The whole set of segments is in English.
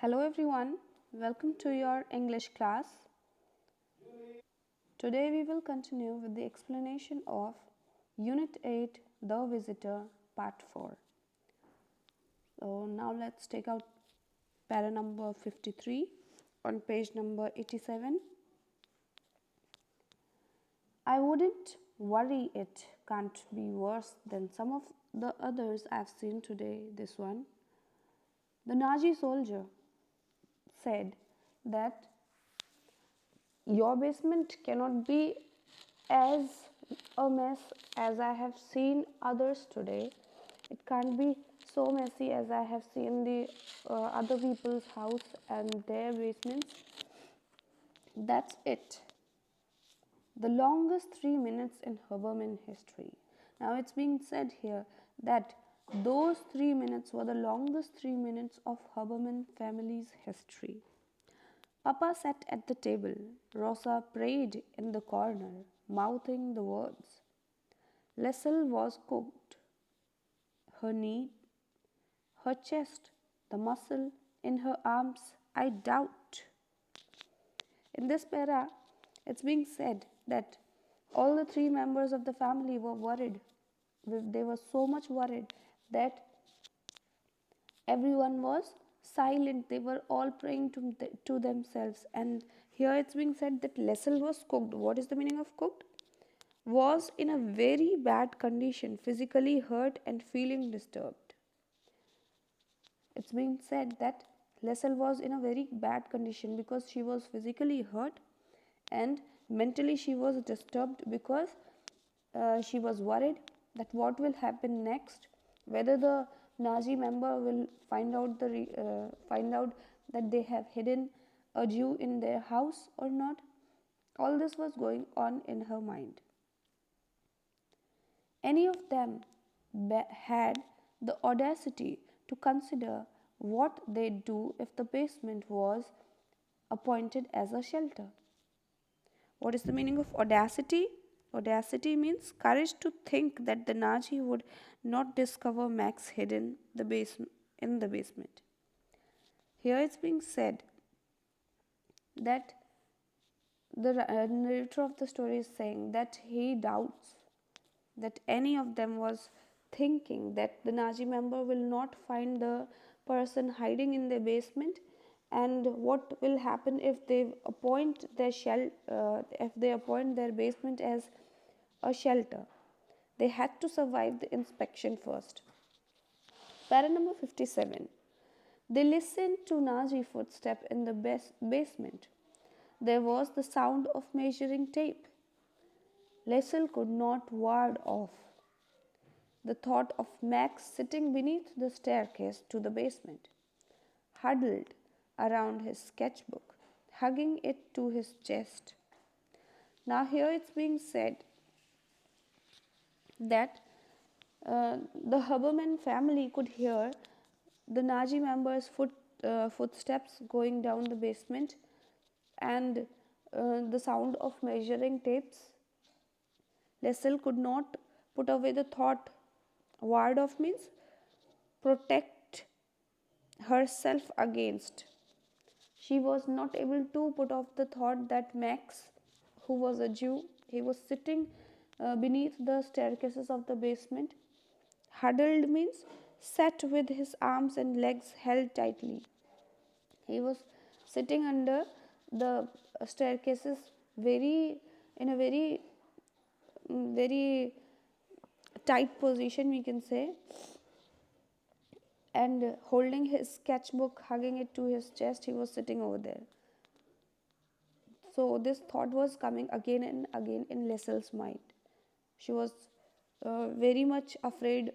Hello everyone, welcome to your English class. Today we will continue with the explanation of Unit-8, The Visitor, Part-4. So now let's take out para number 53 on page number 87. I wouldn't worry, it can't be worse than some of the others I've seen today, this one. The Nazi soldier said that your basement cannot be as a mess as I have seen others today. It can't be so messy as I have seen the other people's house and their basements. That's it. The longest 3 minutes in Haberman history. Now it's being said here that those 3 minutes were the longest 3 minutes of Haberman family's history. Papa sat at the table. Rosa prayed in the corner, mouthing the words. Lessel was cooked. Her knee, her chest, the muscle in her arms, I doubt. In this para, it's being said that all the three members of the family were worried. They were so much worried that everyone was silent. They were all praying to themselves. And here it's being said that Lessel was cooked. What is the meaning of cooked? Was in a very bad condition, physically hurt and feeling disturbed. It's being said that Lessel was in a very bad condition because she was physically hurt and mentally she was disturbed because she was worried that what will happen next, whether the Nazi member will find out that they have hidden a Jew in their house or not. All this was going on in her mind. Any of them had the audacity to consider what they'd do if the basement was appointed as a shelter. What is the meaning of audacity? Audacity means courage to think that the Nazi would not discover Max hidden in the basement. Here it's being said that the narrator of the story is saying that he doubts that any of them was thinking that the Nazi member will not find the person hiding in the basement, and what will happen if they appoint their basement as a shelter. They had to survive the inspection first. Para number 57. They listened to Nazi footsteps in the basement. There was the sound of measuring tape. Lessel could not ward off the thought of Max sitting beneath the staircase to the basement, huddled around his sketchbook, hugging it to his chest. Now here it's being said that the Haberman family could hear the Nazi members' footsteps going down the basement and the sound of measuring tapes. Lessel could not put away the thought. Ward off means protect herself against. She was not able to put off the thought that Max, who was a Jew, he was sitting beneath the staircases of the basement. Huddled means sat with his arms and legs held tightly. He was sitting under the staircases in a very tight position, we can say, and holding his sketchbook, hugging it to his chest, he was sitting over there. So this thought was coming again and again in Lessel's mind. She was very much afraid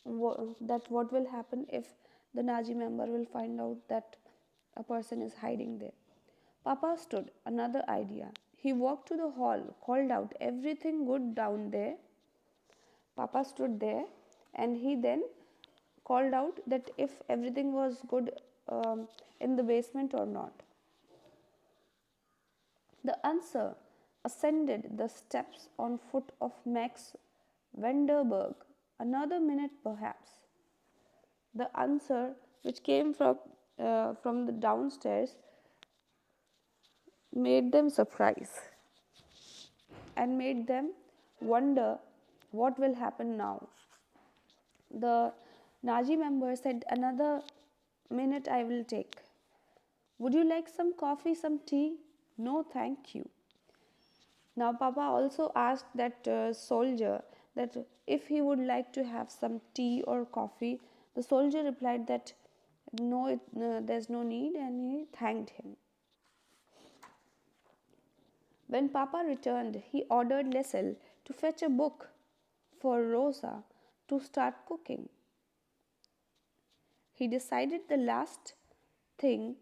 that what will happen if the Nazi member will find out that a person is hiding there. Papa stood, another idea. He walked to the hall, called out, "Everything good down there?" Papa stood there and he then called out that if everything was good in the basement or not. The answer ascended the steps on foot of Max Vanderberg. Another minute perhaps. The answer which came from from the downstairs made them surprise and made them wonder what will happen now. The Naji member said, "Another minute I will take. Would you like some coffee, some tea?" "No, thank you." Now, Papa also asked that soldier that if he would like to have some tea or coffee. The soldier replied that no, there's no need, and he thanked him. When Papa returned, he ordered Lessel to fetch a book for Rosa to start cooking. He decided the last thing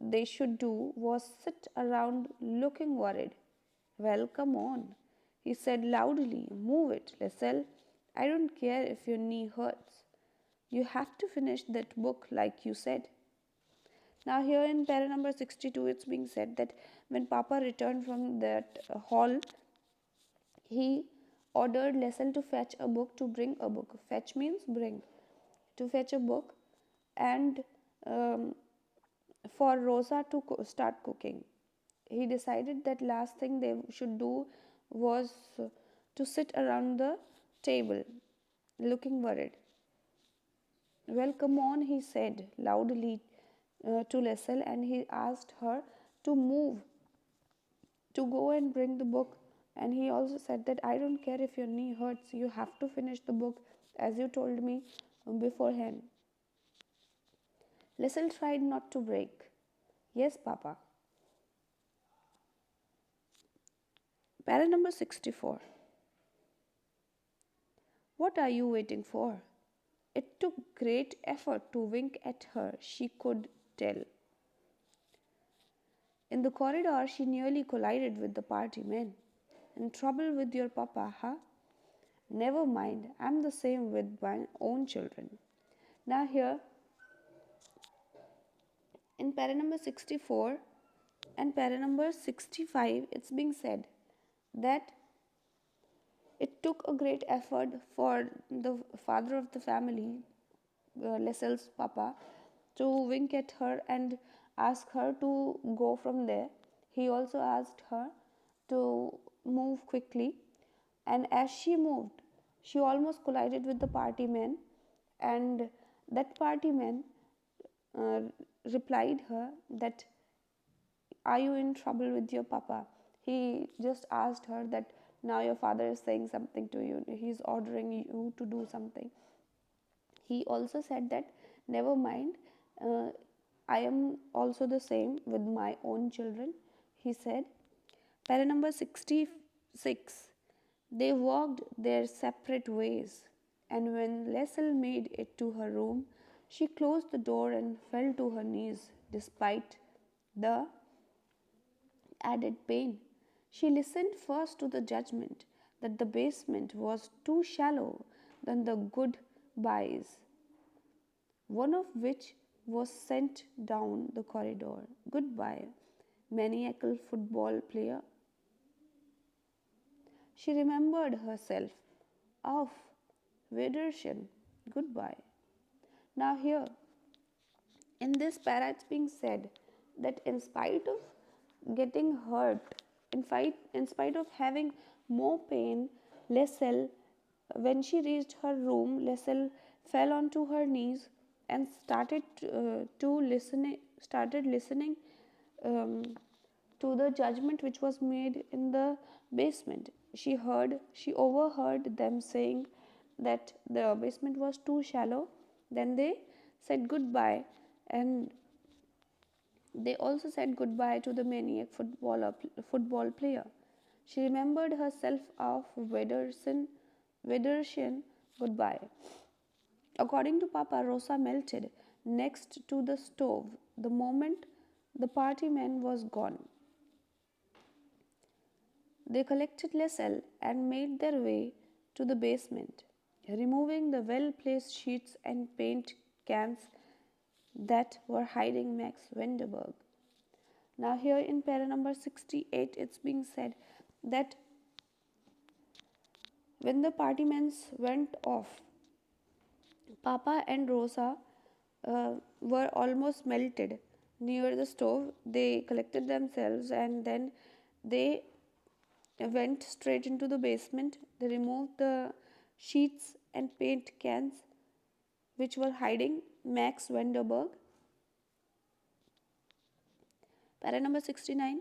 they should do was sit around looking worried. "Well, come on," he said loudly. "Move it, Lessel. I don't care if your knee hurts. You have to finish that book like you said." Now, here in para number 62, it's being said that when Papa returned from that hall, he ordered Lessel to fetch a book, to bring a book. Fetch means bring. To fetch a book and for Rosa to start cooking. He decided that last thing they should do was to sit around the table looking worried. "Well, come on," he said loudly to Lessel, and he asked her to move to go and bring the book. And he also said that I don't care if your knee hurts, you have to finish the book as you told me beforehand. Lessel tried not to break. "Yes, Papa." Para number 64. "What are you waiting for?" It took great effort to wink at her, she could tell. In the corridor, she nearly collided with the party men. "In trouble with your papa, huh?" "Never mind, I'm the same with my own children." Now here, in para number 64 and para number 65, it's being said that it took a great effort for the father of the family, Lessel's papa, to wink at her and ask her to go from there. He also asked her to move quickly, and as she moved, she almost collided with the party men, and that party man uh, replied her that, "Are you in trouble with your papa?" He just asked her that now your father is saying something to you, he's ordering you to do something. He also said that never mind, uh, I am also the same with my own children, he said. Para number 66. They walked their separate ways, and when Lessel made it to her room, she closed the door and fell to her knees despite the added pain. She listened first to the judgment that the basement was too shallow, then the goodbyes, one of which was sent down the corridor. "Goodbye, maniacal football player." She remembered herself. "Auf Wiedersehen, goodbye." Now, here in this para, it's being said that in spite of getting hurt, in spite of having more pain, Lessel, when she reached her room, Lessel fell onto her knees and started listening um, to the judgment which was made in the basement. She overheard them saying that the basement was too shallow. Then they said goodbye, and they also said goodbye to the maniac football player. She remembered herself of Wiedersehen, goodbye. According to Papa, Rosa melted next to the stove the moment the party man was gone. They collected Lessel and made their way to the basement, removing the well-placed sheets and paint cans that were hiding Max Vanderberg. Now, here in para number 68, it's being said that when the party men went off, Papa and Rosa were almost melted near the stove. They collected themselves and then they went straight into the basement. They removed the sheets and paint cans which were hiding Max Vanderberg. Para number 69.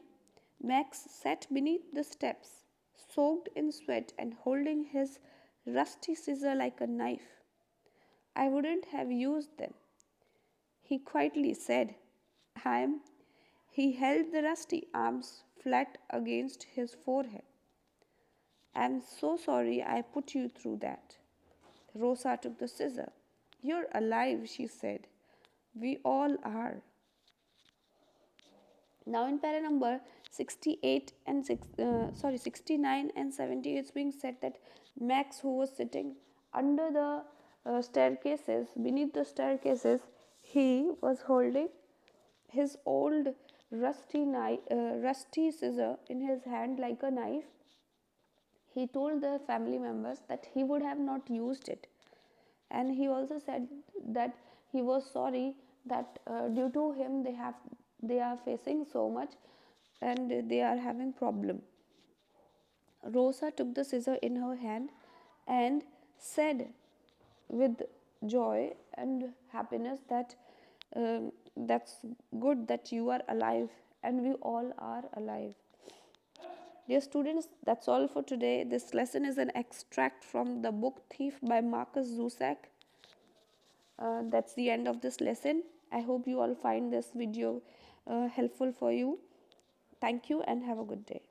Max sat beneath the steps, soaked in sweat and holding his rusty scissor like a knife. I wouldn't have used them, he quietly said. I'm. He held the rusty arms flat against his forehead. I'm so sorry I put you through that. Rosa took the scissor. You're alive, she said. We all are. Now in para number 69 and 70, it's being said that Max, who was sitting under the staircases, beneath the staircases, he was holding his old rusty scissor in his hand like a knife. He told the family members that he would have not used it, and he also said that he was sorry that due to him they are facing so much and they are having problem. Rosa took the scissor in her hand and said with joy and happiness that that's good that you are alive and we all are alive. Dear students, that's all for today. This lesson is an extract from the book Thief by Marcus Zusak. That's the end of this lesson. I hope you all find this video helpful for you. Thank you and have a good day.